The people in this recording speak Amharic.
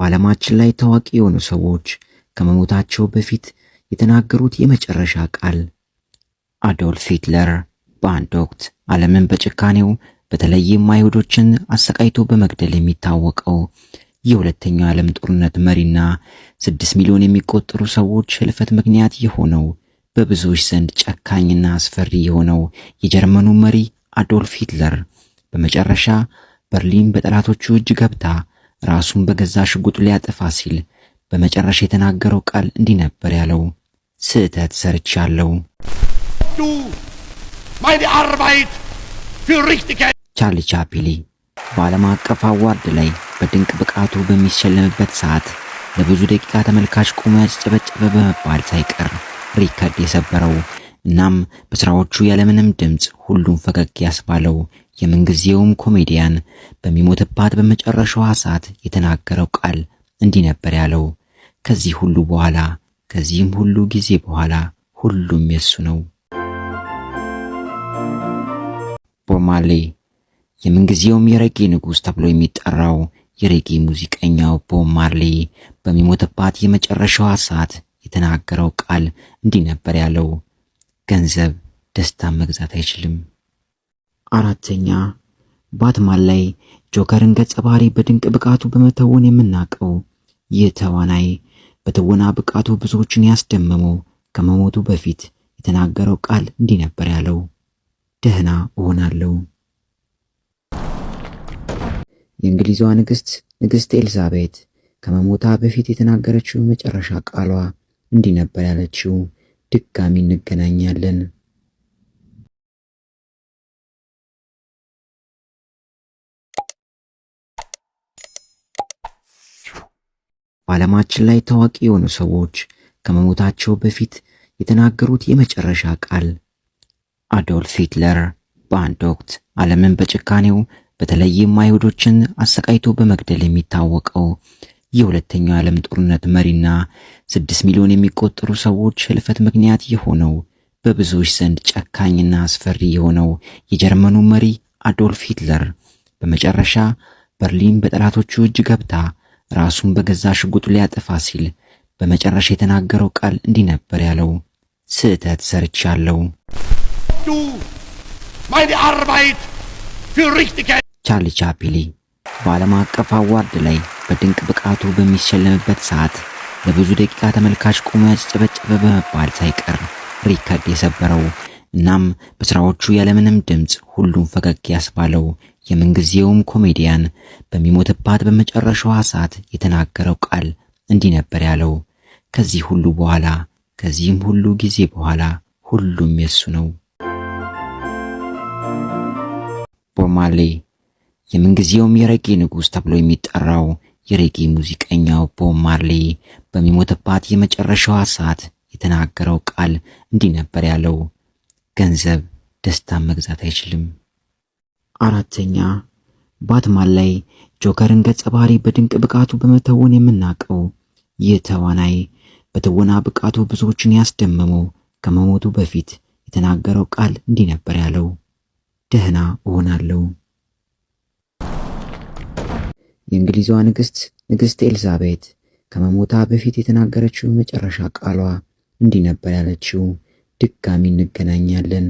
በዓለማችን ላይ ታዋቂ የሆኑ ሰዎች ከመሞታቸው በፊት የተናገሩት የመጨረሻ ቃል። አዶልፍ ሂትለር በአንድ ወቅት ዓለምን በጭካኔው በተለይም አይሁዶችን አሰቃይቶ በመግደል የሚታወቀው የሁለተኛው ዓለም ጦርነት መሪና 6 ሚሊዮን የሚቆጠሩ ሰዎች ህልፈት ምክንያት የሆነው በብዙዎች ዘንድ ጨካኝና አስፈሪ የሆነው የጀርመኑ መሪ አዶልፍ ሂትለር በመጨረሻ በርሊን በጠላቶቹ እጅ ገብታ ራሱን በገዛ ሽጉጡ ሊያጠፋ ሲል በመጨረሻ የተናገረው ቃል እንዲህ ነበር ያለው። ስህተት ሰርቻለሁ። ቻርሊ ቻፕሊ በዓለም አቀፍ አዋርድ ላይ በድንቅ ብቃቱ በሚሸለምበት ሰዓት ለብዙ ደቂቃ ተመልካች ቆሞ ያጨበጨበ በመባል ሳይቀር ሪከርድ የሰበረው እናም በስራዎቹ ያለምንም ድምጽ ሁሉም ፈገግ ያስባለው የምንጊዜውም ኮሜዲያን በሚሞትባት በመጨረሻዋ ሰዓት የተናገረው ቃል እንዲህ ነበር ያለው። ከዚህ ሁሉ በኋላ ከዚህም ሁሉ ጊዜ በኋላ ሁሉም የሱ ነው። ቦብ ማርሌ የምንጊዜውም የሬጌ ንጉስ ተብሎ የሚጠራው የሬጌ ሙዚቀኛው ቦብ ማርሌ በሚሞትባት የመጨረሻዋ ሰዓት የተናገረው ቃል እንዲህ ነበር ያለው። ገንዘብ ደስታን መግዛት አይችልም። አራተኛ ባትማን ላይ ጆከርን ገጸ ባህሪ በድንቅ ብቃቱ በመተወን የምናውቀው ይህ ተዋናይ በትወና ብቃቱ ብዙዎችን ያስደመመው ከመሞቱ በፊት የተናገረው ቃል እንዲህ ነበር ያለው። ደህና እሆናለሁ። የእንግሊዟ ንግስት ኤልዛቤት ከመሞታ በፊት የተናገረችው መጨረሻ ቃሏ እንዲህ ነበር ያለችው። ድጋሚ እንገናኛለን። በዓለማችን ላይ ታዋቂ የሆኑ ሰዎች ከመሞታቸው በፊት የተናገሩት የመጨረሻ ቃል። አዶልፍ ሂትለር በአንድ ወቅት ዓለምን በጭካኔው በተለይም አይሁዶችን አሰቃይቶ በመግደል የሚታወቀው የሁለተኛው ዓለም ጦርነት መሪና 6 ሚሊዮን የሚቆጠሩ ሰዎች ህልፈት ምክንያት የሆነው በብዙዎች ዘንድ ጨካኝና አስፈሪ የሆነው የጀርመኑ መሪ አዶልፍ ሂትለር በመጨረሻ በርሊን በጠላቶቹ እጅ ገብታ ራሱን በገዛ ሽጉጡ ሊያጠፋ ሲል በመጨረሻ የተናገረው ቃል እንዲህ ነበር ያለው። ስህተት ሰርቻለሁ። ቻርሊ ቻፕሊ በዓለም አቀፍ አዋርድ ላይ በድንቅ ብቃቱ በሚሸለምበት ሰዓት ለብዙ ደቂቃ ተመልካች ቆሞ ያጨበጨበ በመባል ሳይቀር ሪከርድ የሰበረው እናም በስራዎቹ ያለምንም ድምጽ ሁሉም ፈገግ ያስባለው የምንጊዜውም ኮሜዲያን በሚሞትባት በመጨረሻዋ ሰዓት የተናገረው ቃል እንዲህ ነበር ያለው። ከዚህ ሁሉ በኋላ ከዚህም ሁሉ ጊዜ በኋላ ሁሉም የሱ ነው። ቦብ ማርሌ የምንጊዜውም የሬጌ ንጉስ ተብሎ የሚጠራው የሬጌ ሙዚቀኛው ቦብ ማርሌ በሚሞትባት የመጨረሻዋ ሰዓት የተናገረው ቃል እንዲህ ነበር ያለው። ገንዘብ ደስታን መግዛት አይችልም። አራተኛ ባትማን ላይ ጆከርን ገጸ ባህሪ በድንቅ ብቃቱ በመተወን የምናውቀው ይህ ተዋናይ በትወና ብቃቱ ብዙዎችን ያስደመመው ከመሞቱ በፊት የተናገረው ቃል እንዲህ ነበር ያለው። ደህና እሆናለሁ። የእንግሊዟ ንግስት ኤልዛቤት ከመሞታ በፊት የተናገረችው መጨረሻ ቃሏ እንዲህ ነበር ያለችው። ድጋሚ እንገናኛለን።